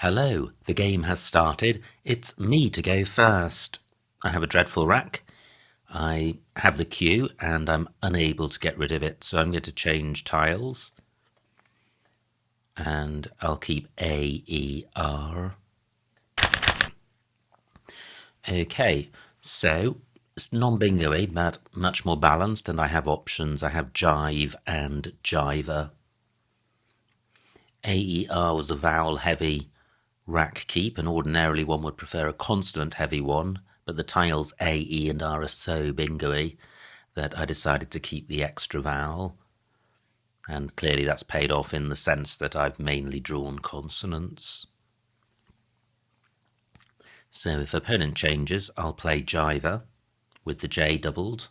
Hello, the game has started. It's me to go first. I have a dreadful rack. I have the queue and I'm unable to get rid of it, so I'm going to change tiles. And I'll keep A, E, R. Okay, so it's non-bingo-y, but much more balanced, and I have options. I have jive and jiver. AER was a vowel-heavy rack keep, and ordinarily one would prefer a consonant-heavy one, but the tiles A, E, and R are so bingo-y that I decided to keep the extra vowel. And clearly that's paid off in the sense that I've mainly drawn consonants. So if opponent changes, I'll play jiver with the J doubled.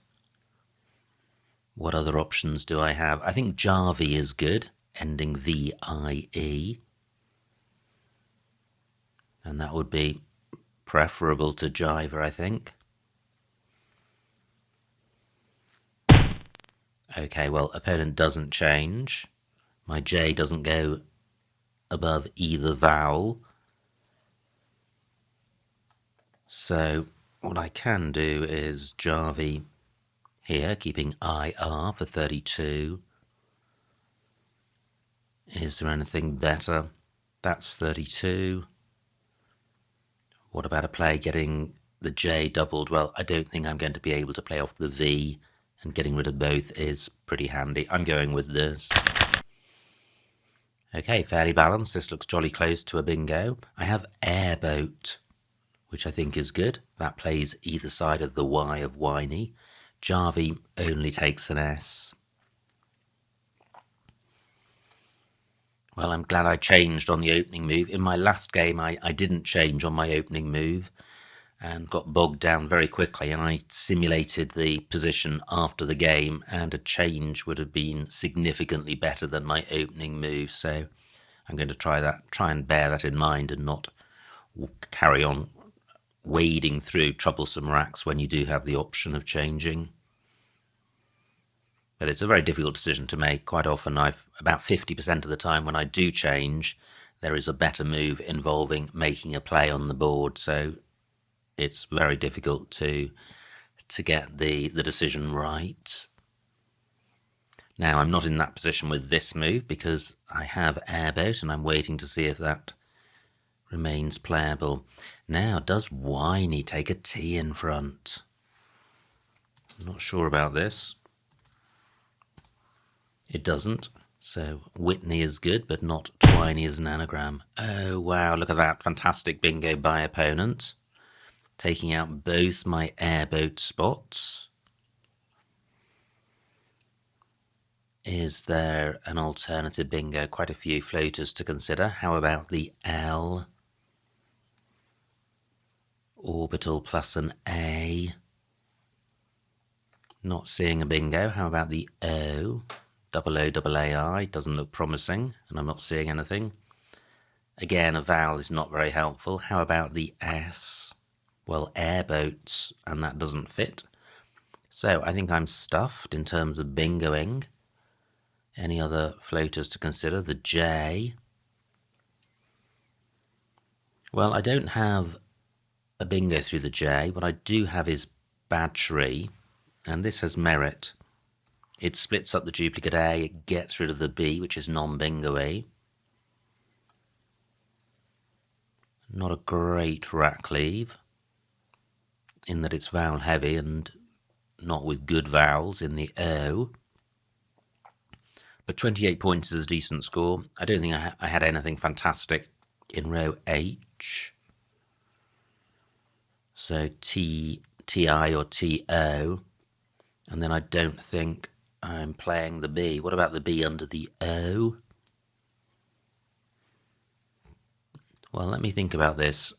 What other options do I have? I think Jarvie is good, ending V-I-E. And that would be preferable to jiver, I think. Okay, well, opponent doesn't change. My J doesn't go above either vowel. So what I can do is Jarvie here, keeping IR for 32. Is there anything better? That's 32. What about a play getting the J doubled? Well, I don't think I'm going to be able to play off the V, and getting rid of both is pretty handy. I'm going with this. Okay, fairly balanced. This looks jolly close to a bingo. I have airboat, which I think is good. That plays either side of the Y of whiny. Jarvie only takes an S. Well, I'm glad I changed on the opening move. In my last game, I didn't change on my opening move and got bogged down very quickly, and I simulated the position after the game, and a change would have been significantly better than my opening move. So I'm going to try and bear that in mind and not carry on wading through troublesome racks when you do have the option of changing. But it's a very difficult decision to make. Quite often, about 50% of the time when I do change, there is a better move involving making a play on the board. So it's very difficult to get the decision right. Now, I'm not in that position with this move because I have airboat and I'm waiting to see if that remains playable. Now, does whiny take a T in front? I'm not sure about this. It doesn't. So Whitney is good, but not Twiney as an anagram. Oh, wow, look at that. Fantastic bingo by opponent. Taking out both my airboat spots. Is there an alternative bingo? Quite a few floaters to consider. How about the L? Orbital plus an A. Not seeing a bingo. How about the O? Double O, double AI. Doesn't look promising, and I'm not seeing anything. Again, a vowel is not very helpful. How about the S? Well, airboats, and that doesn't fit. So I think I'm stuffed in terms of bingoing. Any other floaters to consider? The J. Well, I don't have a bingo through the J. What I do have is battery, and this has merit. It splits up the duplicate A, it gets rid of the B, which is non-bingo-y. Not a great rack leave, in that it's vowel heavy and not with good vowels in the O. But 28 points is a decent score. I don't think I had anything fantastic in row H. So T, TI or TO. And then I don't think I'm playing the B. What about the B under the O? Well, let me think about this.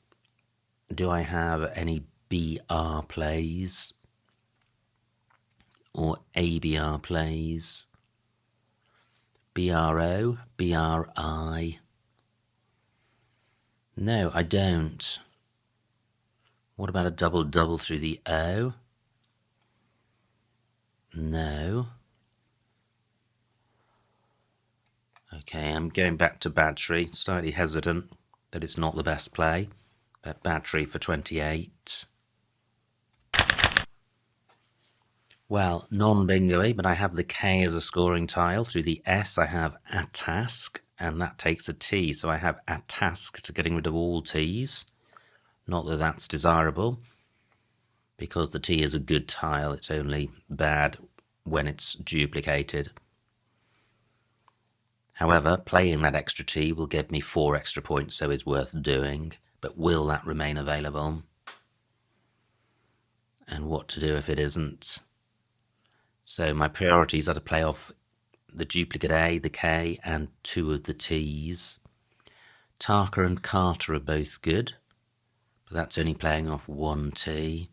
Do I have any BR plays? Or ABR plays? BRO? BRI? No, I don't. What about a double-double through the O? No. Okay, I'm going back to battery, slightly hesitant. that it's not the best play. But battery for 28. Well, non-bingo-y, but I have the K as a scoring tile. Through the S, I have a task, and that takes a T. So I have a task to getting rid of all T's. Not that that's desirable, because the T is a good tile. It's only bad when it's duplicated. However, playing that extra T will give me 4 extra points, so it's worth doing. But will that remain available? And what to do if it isn't? So my priorities are to play off the duplicate A, the K, and 2 of the T's. Tarka and Carter are both good, but that's only playing off 1 T.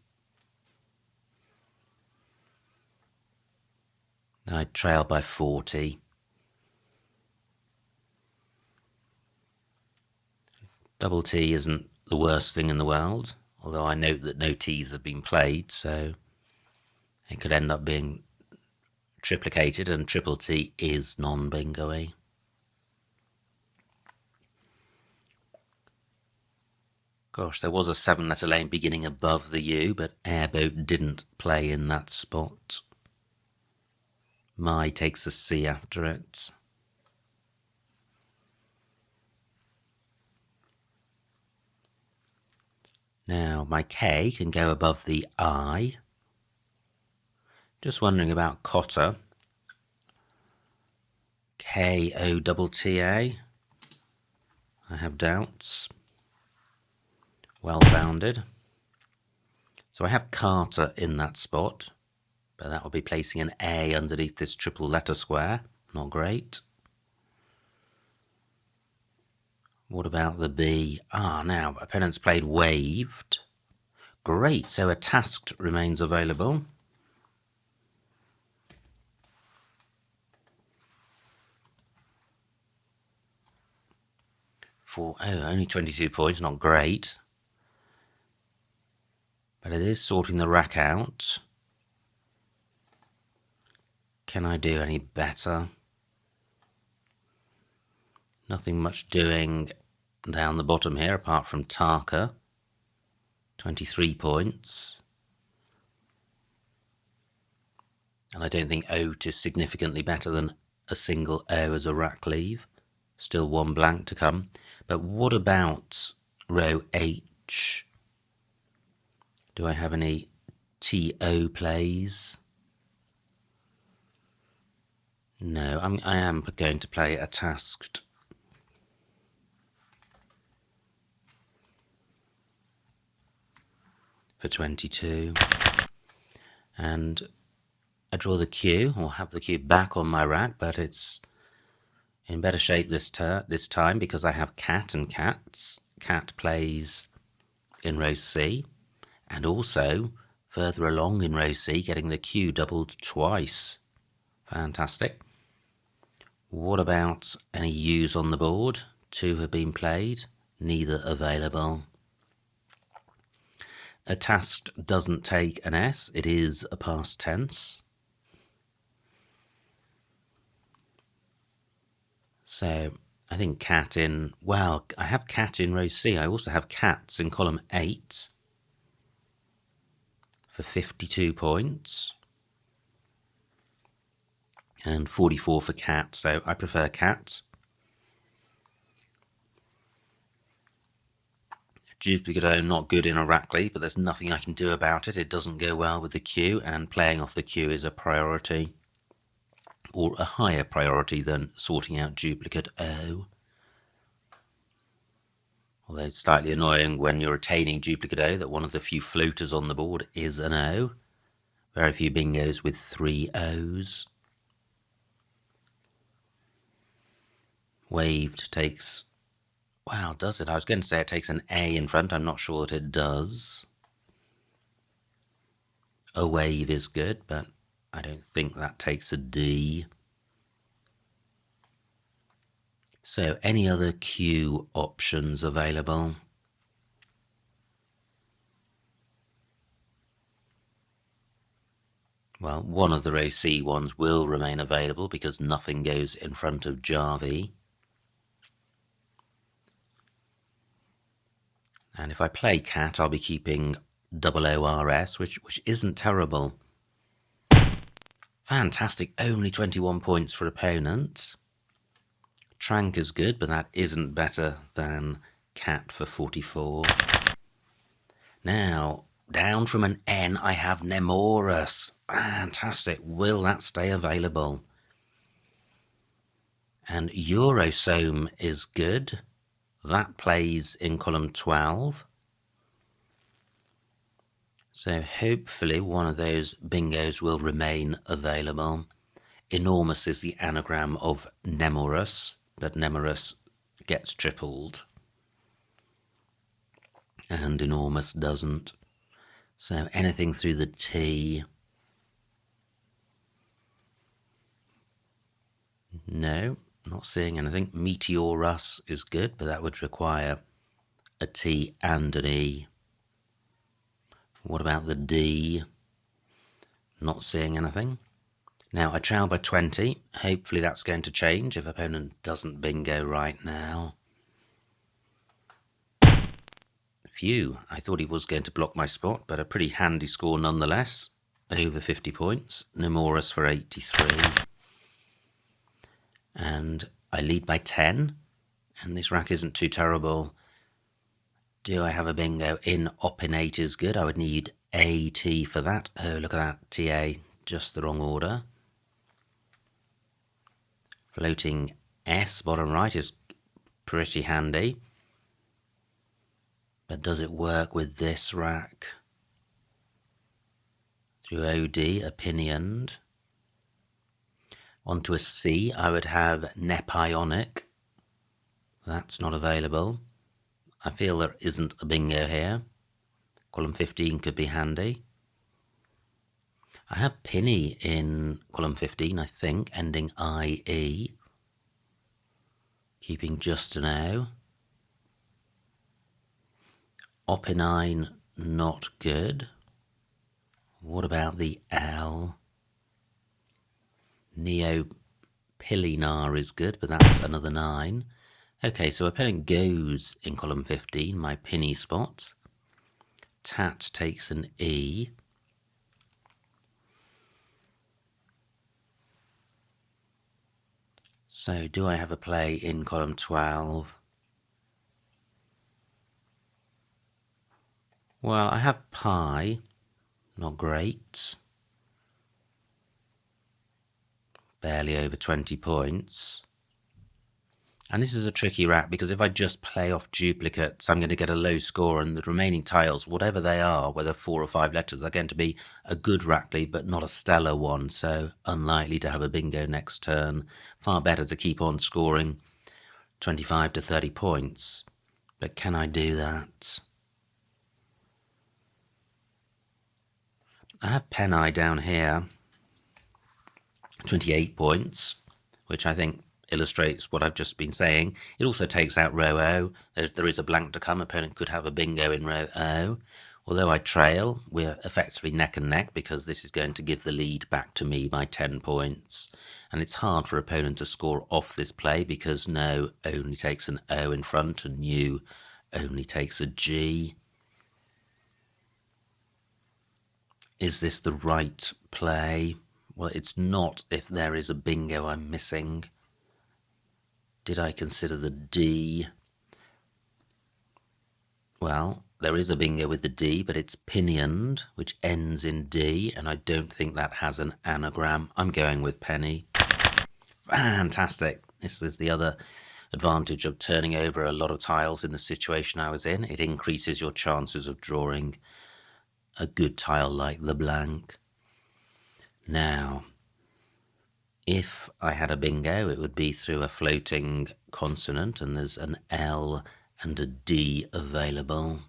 I trail by 40. Double T isn't the worst thing in the world, although I note that no T's have been played, so it could end up being triplicated, and triple T is non-bingo-y. Gosh, there was a 7-letter lane beginning above the U, but Airboat didn't play in that spot. My takes a C after it. Now, my K can go above the I. Just wondering about Cotta. K-O-T-T-A. I have doubts. Well-founded. So I have Carter in that spot, but that will be placing an A underneath this triple letter square. Not great. What about the B? Now, opponent's played waved. Great, so a tasked remains available. For, only 22 points, not great. But it is sorting the rack out. Can I do any better? Nothing much doing down the bottom here apart from Tarka. 23 points. And I don't think Oat is significantly better than a single O as a rack leave. Still 1 blank to come. But what about row H? Do I have any TO plays? No, I am going to play a tasked. For 22. And I draw the Q, or have the Q back on my rack, but it's in better shape this time because I have cat and cats. Cat plays in row C, and also further along in row C, getting the Q doubled twice. Fantastic. What about any U's on the board? 2 have been played, neither available. A tasked doesn't take an S, it is a past tense. So I think cat in, well, I have cat in row C. I also have cats in column 8 for 52 points. And 44 for cat, so I prefer cat. Duplicate O, not good in a rack lead, but there's nothing I can do about it. It doesn't go well with the Q, and playing off the Q is a priority, or a higher priority than sorting out duplicate O. Although it's slightly annoying when you're retaining duplicate O that one of the few floaters on the board is an O. Very few bingos with 3 O's. Waved takes, wow, does it? I was going to say it takes an A in front. I'm not sure that it does. A wave is good, but I don't think that takes a D. So any other Q options available? Well, one of the row C ones will remain available because nothing goes in front of Jarvie. And if I play cat, I'll be keeping double ORS, which isn't terrible. Fantastic, only 21 points for opponents. Trank is good, but that isn't better than cat for 44. Now, down from an N, I have Nemorus. Fantastic. Will that stay available? And Eurosome is good. That plays in column 12. So hopefully one of those bingos will remain available. Enormous is the anagram of Nemorus, but Nemorus gets tripled. And enormous doesn't. So anything through the T. No, not seeing anything. Meteorus is good, but that would require a T and an E. What about the D? Not seeing anything. Now, I trail by 20. Hopefully that's going to change if opponent doesn't bingo right now. Phew, I thought he was going to block my spot, but a pretty handy score nonetheless. Over 50 points. Nemorus for 83. And I lead by 10. And this rack isn't too terrible. Do I have a bingo? In Opinate is good. I would need AT for that. Oh, look at that. TA, just the wrong order. Floating S, bottom right, is pretty handy. But does it work with this rack? Through OD, opinioned. Onto a C, I would have Nepionic. That's not available. I feel there isn't a bingo here. Column 15 could be handy. I have Pinny in column 15, I think, ending IE. Keeping just an O. Opinine, not good. What about the L? Neopilinar is good, but that's another 9. Okay, so opponent goes in column 15, my Pinny spots. Tat takes an E. So do I have a play in column 12? Well, I have Pi, not great. Barely over 20 points. And this is a tricky rack because if I just play off duplicates, I'm going to get a low score, and the remaining tiles, whatever they are, whether 4 or 5 letters, are going to be a good rack lead, but not a stellar one, so unlikely to have a bingo next turn. Far better to keep on scoring 25 to 30 points. But can I do that? I have Peneye down here, 28 points, which I think illustrates what I've just been saying. It also takes out row O. There is a blank to come. Opponent could have a bingo in row O. Although I trail, we're effectively neck and neck because this is going to give the lead back to me by 10 points. And it's hard for opponent to score off this play because No only takes an O in front and U only takes a G. Is this the right play? Well, it's not if there is a bingo I'm missing. Did I consider the D? Well, there is a bingo with the D, but it's pinioned, which ends in D, and I don't think that has an anagram. I'm going with penny. Fantastic. This is the other advantage of turning over a lot of tiles in the situation I was in. It increases your chances of drawing a good tile like the blank. Now, if I had a bingo, it would be through a floating consonant, and there's an L and a D available.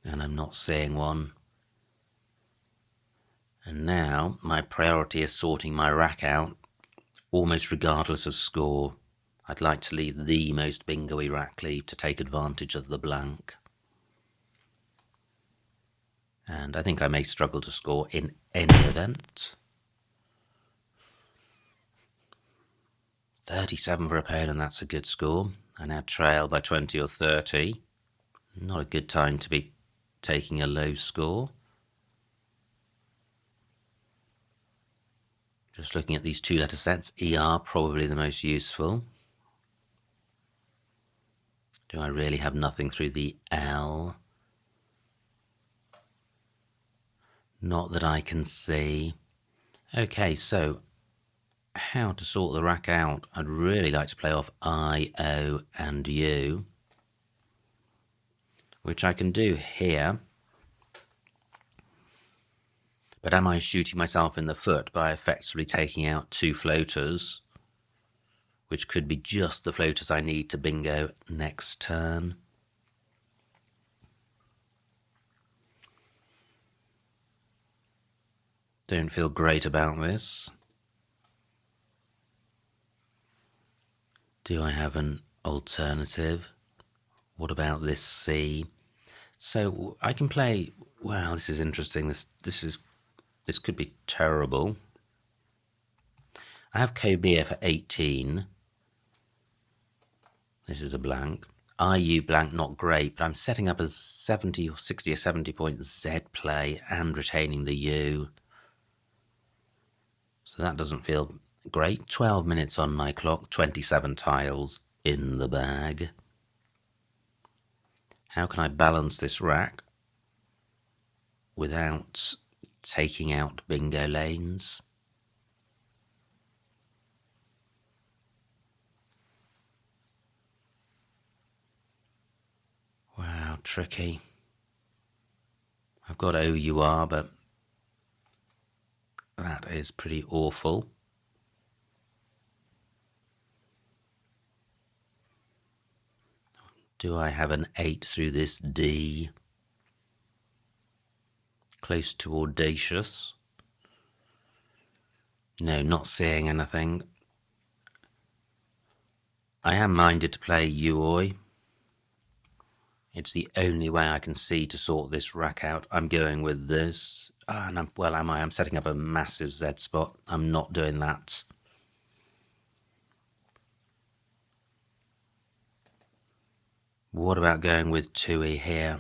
And I'm not seeing one. And now my priority is sorting my rack out, almost regardless of score. I'd like to leave the most bingo-y rack lead to take advantage of the blank. And I think I may struggle to score in any event. 37 for opponent, that's a good score. I now trail by 20 or 30. Not a good time to be taking a low score. Just looking at these two letter sets, ER probably the most useful. Do I really have nothing through the L? Not that I can see. Okay, so how to sort the rack out? I'd really like to play off I, O and U, which I can do here. But am I shooting myself in the foot by effectively taking out two floaters, which could be just the floaters I need to bingo next turn? Don't feel great about this. Do I have an alternative? What about this C? So I can play. Wow, this is interesting. This could be terrible. I have Kobia for 18. This is a blank. IU blank, not great, but I'm setting up a 70 or 60 or 70 point Z play and retaining the U. So that doesn't feel great. 12 minutes on my clock, 27 tiles in the bag. How can I balance this rack without taking out bingo lanes? Wow, tricky. I've got OUR, but that is pretty awful. Do I have an 8 through this D? Close to audacious. No, not seeing anything. I am minded to play Uoi. It's the only way I can see to sort this rack out. I'm going with this. And I'm setting up a massive Z spot. I'm not doing that. What about going with Tui here?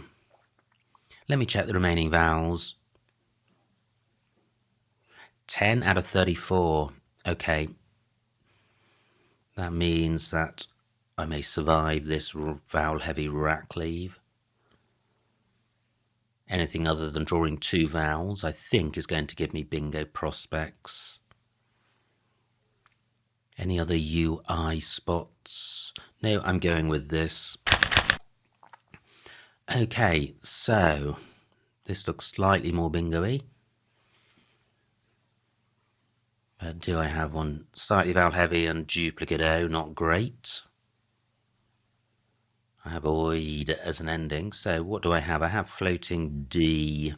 Let me check the remaining vowels. 10 out of 34. Okay. That means that I may survive this vowel-heavy rack leave. Anything other than drawing two vowels, I think, is going to give me bingo prospects. Any other UI spots? No, I'm going with this. Okay, so this looks slightly more bingo-y. But do I have one slightly vowel-heavy and duplicate O? Not great. I have oid as an ending, so what do I have? I have floating D.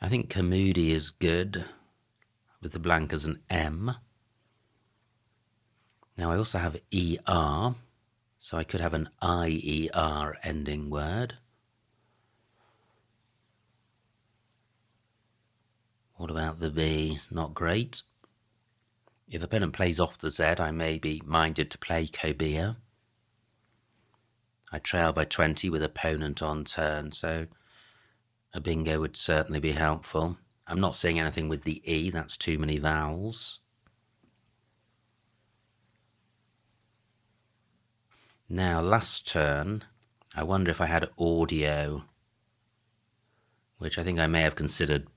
I think Kamudi is good, with the blank as an M. Now I also have ER, so I could have an IER ending word. What about the B? Not great. If opponent plays off the Z, I may be minded to play Kobia. I trail by 20 with opponent on turn, so a bingo would certainly be helpful. I'm not seeing anything with the E, that's too many vowels. Now, last turn, I wonder if I had audio, which I think I may have considered.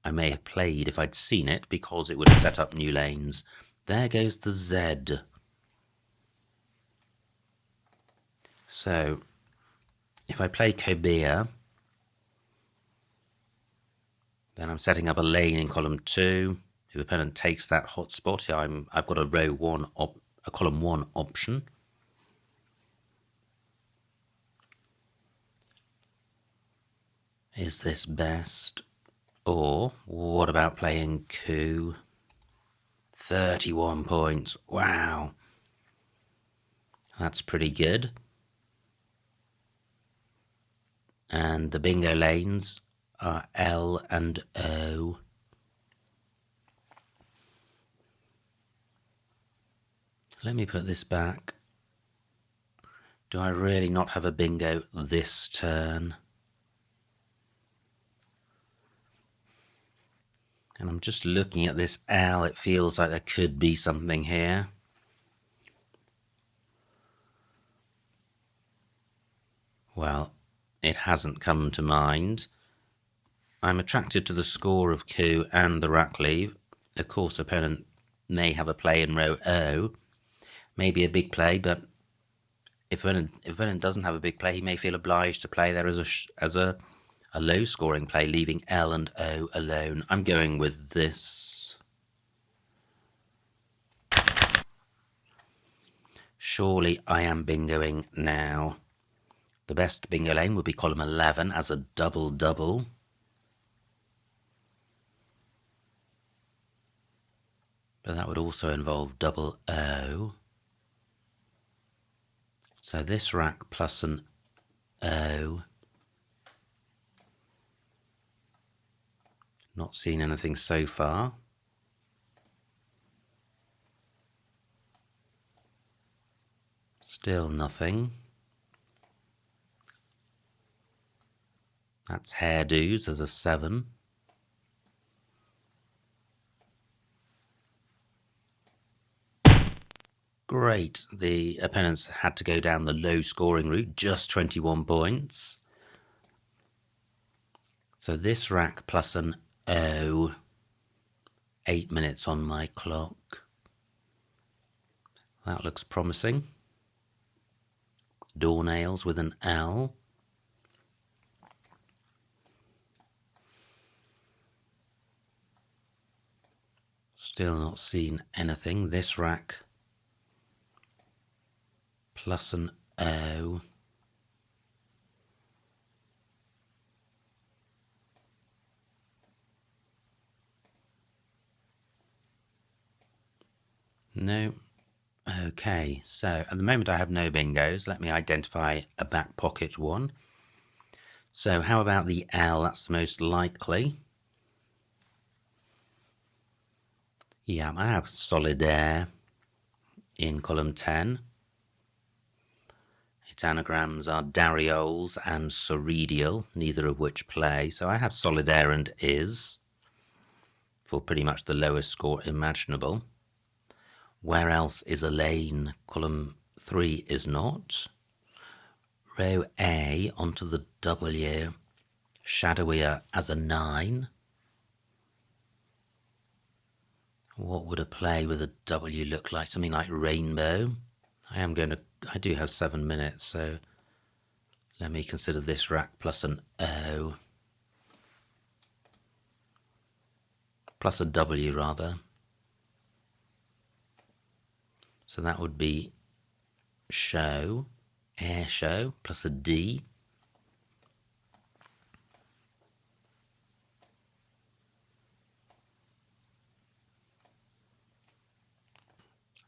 I may have played if I'd seen it, because it would have set up new lanes. There goes the Z. So, if I play Kobia, then I'm setting up a lane in column 2. If the opponent takes that hotspot, I've got a column 1 option. Is this best? Or what about playing coup? 31 points. Wow. That's pretty good. And the bingo lanes are L and O. Let me put this back. Do I really not have a bingo this turn? And I'm just looking at this L. It feels like there could be something here. Well, it hasn't come to mind. I'm attracted to the score of coup and the rack leave. Of course, opponent may have a play in row O. Maybe a big play, but if opponent doesn't have a big play, he may feel obliged to play there as a low-scoring play, leaving L and O alone. I'm going with this. Surely I am bingoing now. The best bingo lane would be column 11 as a double-double. But that would also involve double O. So this rack plus an O. Not seen anything so far. Still nothing. That's hairdos as a 7. Great, the opponents had to go down the low scoring route, just 21 points. So this rack plus an O, 8 minutes on my clock. That looks promising. Doornails with an L. Still not seen anything. This rack plus an O. No. Okay, so at the moment I have no bingos. Let me identify a back pocket one. So how about the L? That's the most likely. Yeah, I have Solidaire in column 10. Its anagrams are Darioles and Soredial, neither of which play. So I have Solidaire and is for pretty much the lowest score imaginable. Where else is a lane? Column 3 is not. Row A onto the W, shadowier as a 9. What would a play with a W look like? Something like rainbow. I do have 7 minutes, so let me consider this rack plus an O. Plus a W, rather. So that would be show, air show, plus a D.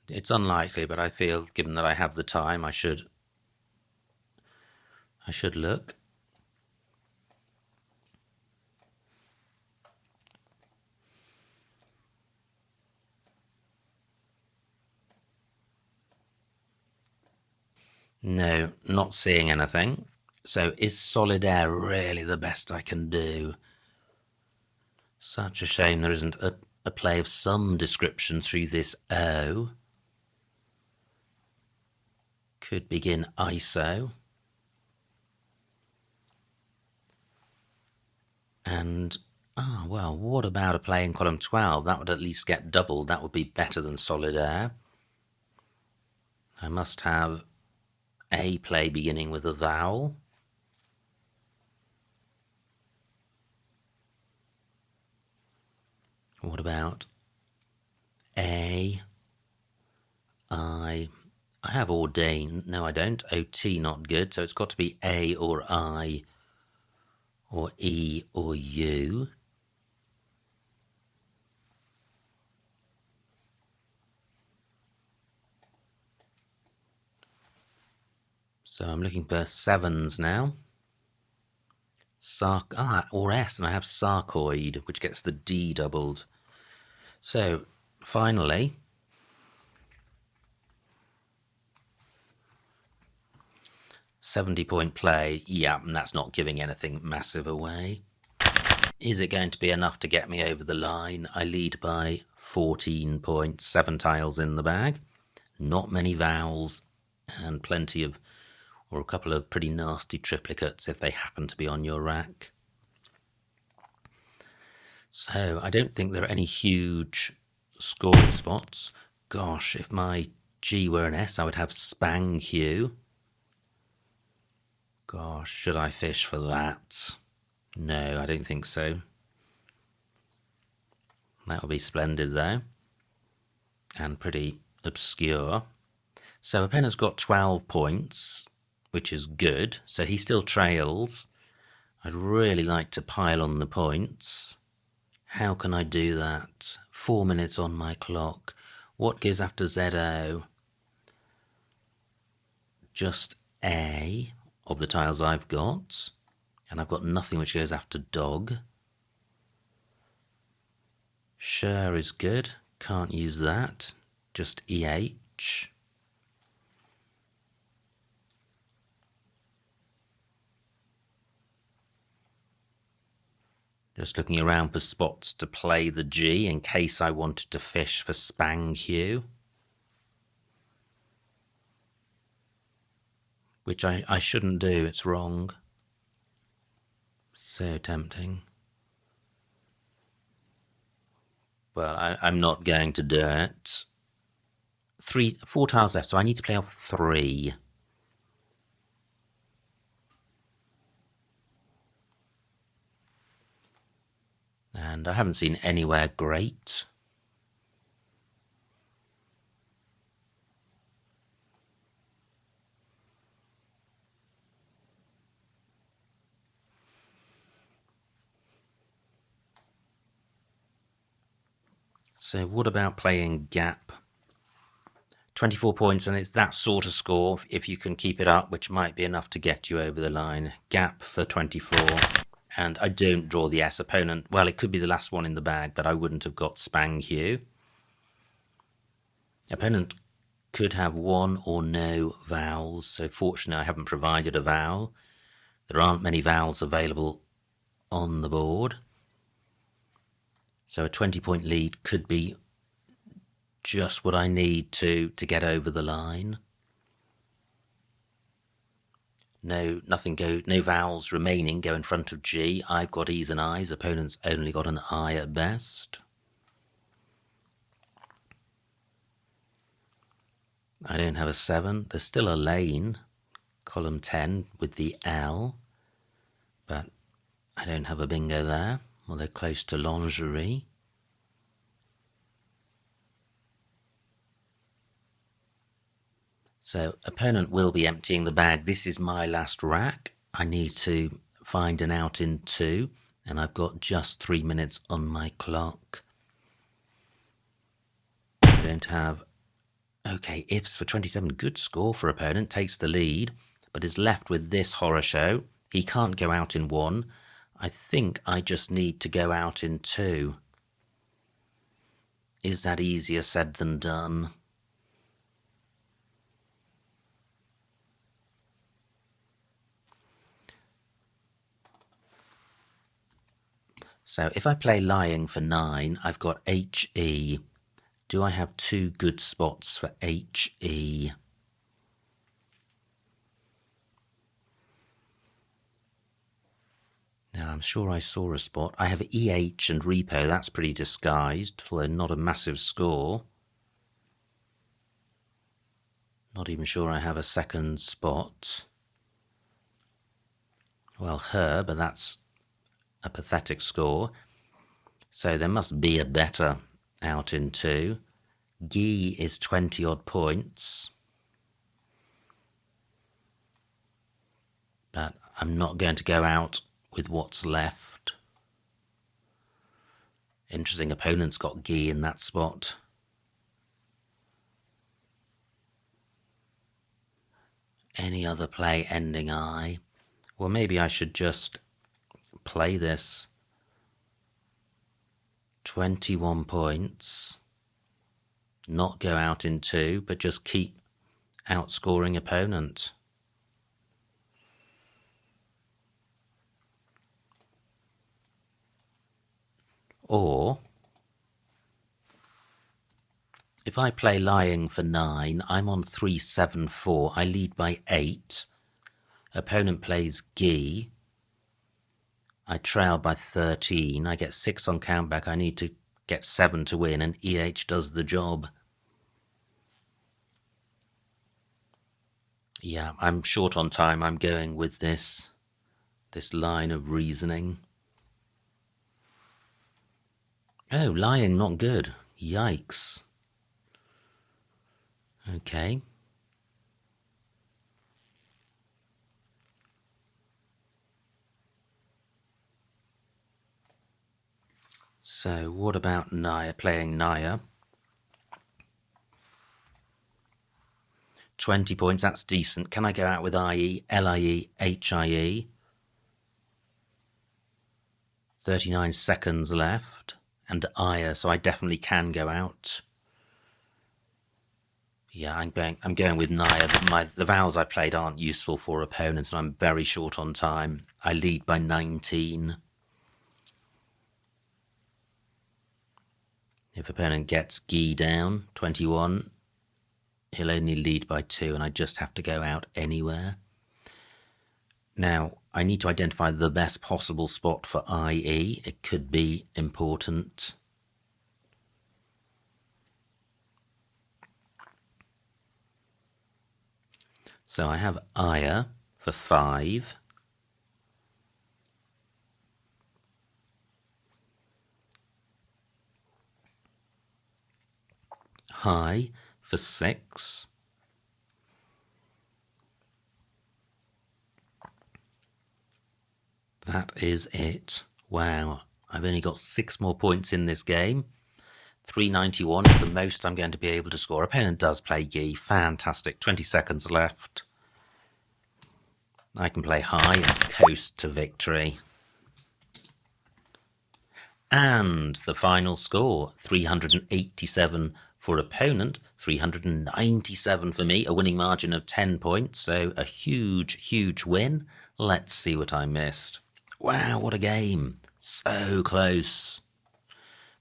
It's unlikely, but I feel, given that I have the time, I should look. No, not seeing anything. So is Solidaire really the best I can do? Such a shame there isn't a play of some description through this O. Could begin ISO. And, well, what about a play in column 12? That would at least get doubled. That would be better than Solidaire. I must have a play beginning with a vowel. What about A, I have ordain. No, I don't. OT, not good. So it's got to be A or I or E or U. So I'm looking for 7s now. Or S, and I have sarcoid, which gets the D doubled. So finally, 70-point play, yeah, and that's not giving anything massive away. Is it going to be enough to get me over the line? I lead by 14 points, 7 tiles in the bag. Not many vowels, and plenty of, or a couple of pretty nasty triplicates if they happen to be on your rack. So I don't think there are any huge scoring spots. Gosh, if my G were an S, I would have Spang Q. Gosh, should I fish for that? No, I don't think so. That would be splendid though, and pretty obscure. So opponent's got 12 points, which is good. So he still trails. I'd really like to pile on the points. How can I do that? 4 minutes on my clock. What goes after ZO? Just A of the tiles I've got. And I've got nothing which goes after dog. Sure is good. Can't use that. Just EH. Just looking around for spots to play the G in case I wanted to fish for Spang Q. Which I shouldn't do, it's wrong. So tempting. Well, I'm not going to do it. 4 tiles left, so I need to play off 3. And I haven't seen anywhere great. So what about playing gap? 24 points, and it's that sort of score if you can keep it up, which might be enough to get you over the line. Gap for 24. And I don't draw the S. Opponent, well, it could be the last one in the bag, but I wouldn't have got Spang Q. Opponent could have 1 or no vowels, so fortunately I haven't provided a vowel. There aren't many vowels available on the board. So a 20-point lead could be just what I need to get over the line. No vowels remaining go in front of G. I've got E's and I's. Opponent's only got an I at best. I don't have a 7. There's still a lane, column 10 with the L, but I don't have a bingo there. Well, they're close to lingerie. So opponent will be emptying the bag. This is my last rack. I need to find an out in 2, and I've got just 3 minutes on my clock. I don't have... Okay, ifs for 27. Good score for opponent. Takes the lead, but is left with this horror show. He can't go out in 1. I think I just need to go out in 2. Is that easier said than done? So if I play lying for 9, I've got HE. Do I have 2 good spots for HE? Now, I'm sure I saw a spot. I have EH and repo. That's pretty disguised, although not a massive score. Not even sure I have a second spot. Well, her, but that's a pathetic score. So there must be a better out in 2. G is 20 odd points. But I'm not going to go out with what's left. Interesting, opponent's got G in that spot. Any other play ending I? Well, maybe I should just play this. 21 points. Not go out in 2, but just keep outscoring opponent. Or if I play lying for 9, I'm on 3-7-4. I lead by 8. Opponent plays gi. I trail by 13. I get 6 on countback. I need to get 7 to win, and EH does the job. Yeah, I'm short on time. I'm going with this line of reasoning. Oh, lying not good. Yikes. Okay. So what about Naya, playing Naya? 20 points, that's decent. Can I go out with IE, LIE, HIE? 39 seconds left. And Aya, so I definitely can go out. Yeah, I'm going with Naya. The vowels I played aren't useful for opponents, and I'm very short on time. I lead by 19. If opponent gets gi down, 21, he'll only lead by 2, and I just have to go out anywhere. Now, I need to identify the best possible spot for IE. It could be important. So I have Aya for 5. High for 6. That is it. Wow, I've only got 6 more points in this game. 391 is the most I'm going to be able to score. Opponent does play gi. Fantastic. 20 seconds left. I can play high and coast to victory. And the final score, 387 for opponent, 397 for me, a winning margin of 10 points, so a huge, huge win. Let's see what I missed. Wow, what a game. So close.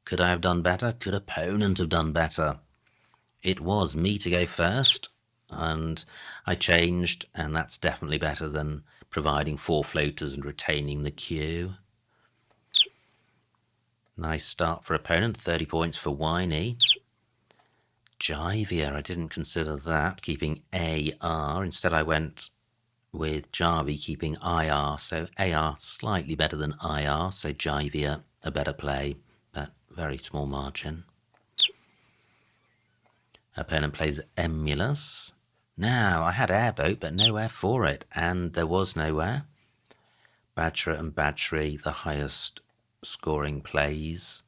Could I have done better? Could opponent have done better? It was me to go first, and I changed, and that's definitely better than providing 4 floaters and retaining the queue. Nice start for opponent, 30 points for Winey. Jivia, I didn't consider that, keeping AR. Instead I went with Javi keeping IR, so AR slightly better than IR, so Jivia a better play, but very small margin. Opponent plays Emulous. Now, I had Airboat, but nowhere for it, and there was nowhere. Badger and Badgery, the highest scoring plays.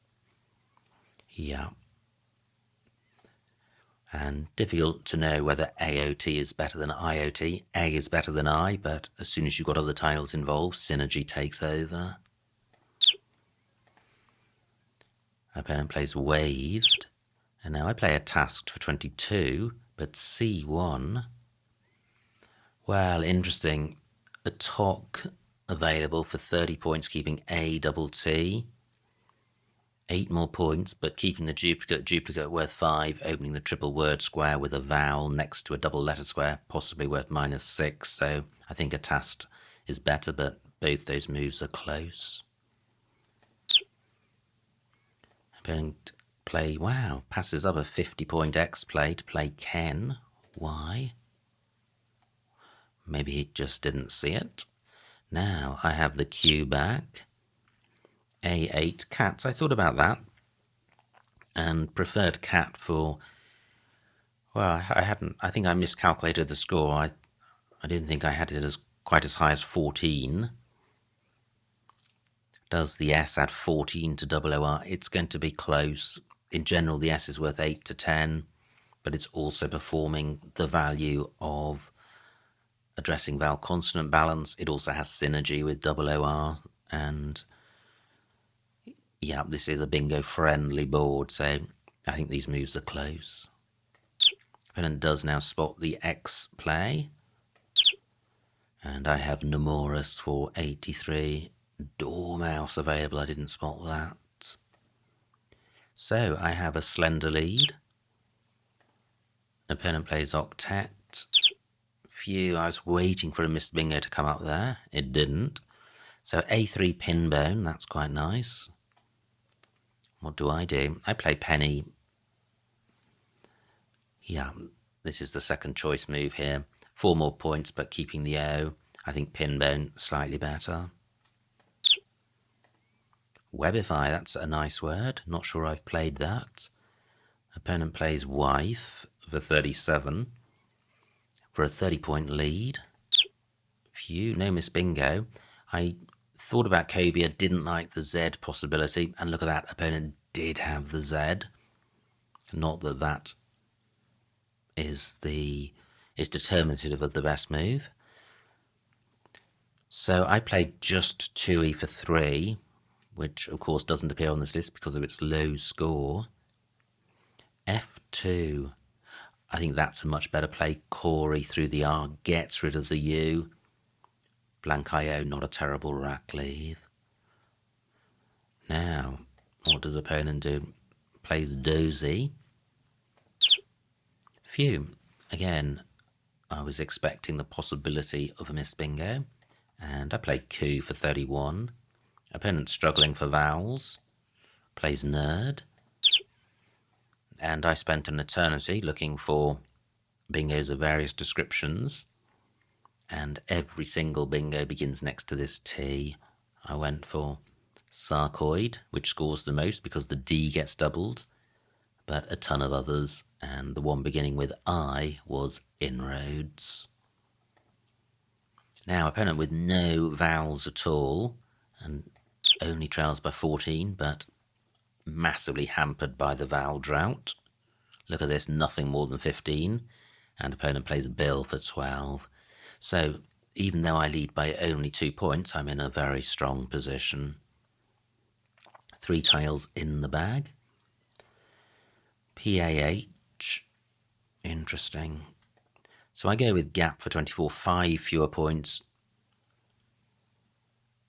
Yeah. And difficult to know whether AOT is better than IOT. A is better than I, but as soon as you've got other tiles involved, synergy takes over. Opponent plays Waved. And now I play a Tasked for 22, but C1. Well, interesting. A Tok available for 30 points, keeping A double T. 8 more points, but keeping the duplicate worth 5, opening the triple word square with a vowel next to a double letter square, possibly worth -6. So I think a Tasked is better, but both those moves are close. Opponent play, wow, passes up a 50-point X play to play Ken. Why? Maybe he just didn't see it. Now I have the Q back. A8 cats. I thought about that and preferred cat for, well, I think I miscalculated the score. I didn't think I had it as quite as high as 14. Does the S add 14 to OOR? It's going to be close. In general, the S is worth 8 to 10, but it's also performing the value of addressing vowel consonant balance. It also has synergy with OOR, and yeah, this is a bingo friendly board, so I think these moves are close. Opponent does now spot the X play, and I have Nemoris for 83. Dormouse available, I didn't spot that. So I have a slender lead. Opponent plays octet. Phew, I was waiting for a missed bingo to come up there. It didn't. So A3 pinbone, that's quite nice. What do? I play penny. Yeah, this is the second choice move here. 4 more points, but keeping the O. I think pinbone slightly better. Webify, that's a nice word. Not sure I've played that. Opponent plays wife for 37 for a 30-point lead. Phew, no miss bingo. I thought about cobia, didn't like the Z possibility, and look at that, opponent did have the Z. Not that that is determinative of the best move. So I played just 2e for 3, which of course doesn't appear on this list because of its low score. F2. I think that's a much better play. Corey through the R gets rid of the U. Blank IO, not a terrible rack leave. Now, what does opponent do? Plays dozy. Phew. Again, I was expecting the possibility of a missed bingo. And I play coup for 31. Opponent struggling for vowels. Plays nerd. And I spent an eternity looking for bingos of various descriptions. And every single bingo begins next to this T. I went for sarcoid, which scores the most because the D gets doubled, but a ton of others, and the one beginning with I was inroads. Now, opponent with no vowels at all, and only trails by 14, but massively hampered by the vowel drought. Look at this, nothing more than 15, and opponent plays bill for 12. So even though I lead by only 2 points, I'm in a very strong position. 3 tiles in the bag. PAH, interesting. So I go with gap for 24, 5 fewer points.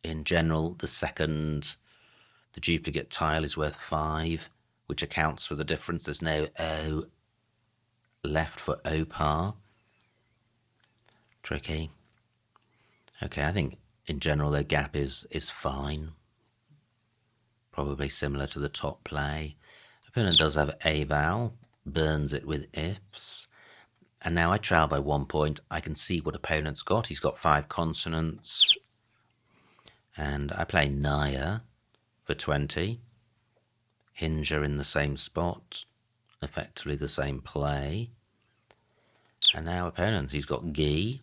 In general, the duplicate tile is worth 5, which accounts for the difference. There's no O left for opar. Tricky. Okay, I think in general the gap is fine. Probably similar to the top play. Opponent does have a vowel, burns it with ifs. And now I trail by 1 point. I can see what opponent's got. He's got 5 consonants. And I play Naya for 20. Hinger in the same spot. Effectively the same play. And now opponent, he's got Gi.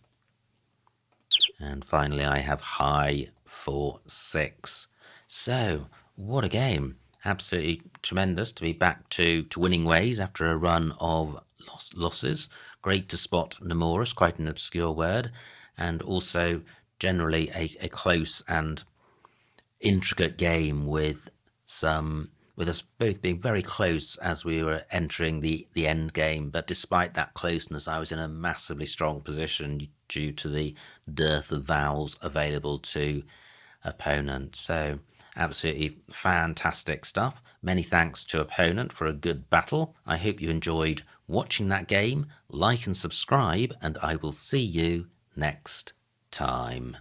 And finally I have high for 6. So, what a game. Absolutely tremendous to be back to winning ways after a run of losses. Great to spot Nemoris, quite an obscure word, and also generally a close and intricate game with us both being very close as we were entering the end game. But despite that closeness, I was in a massively strong position due to the dearth of vowels available to opponents. So absolutely fantastic stuff. Many thanks to opponent for a good battle. I hope you enjoyed watching that game. Like and subscribe, and I will see you next time.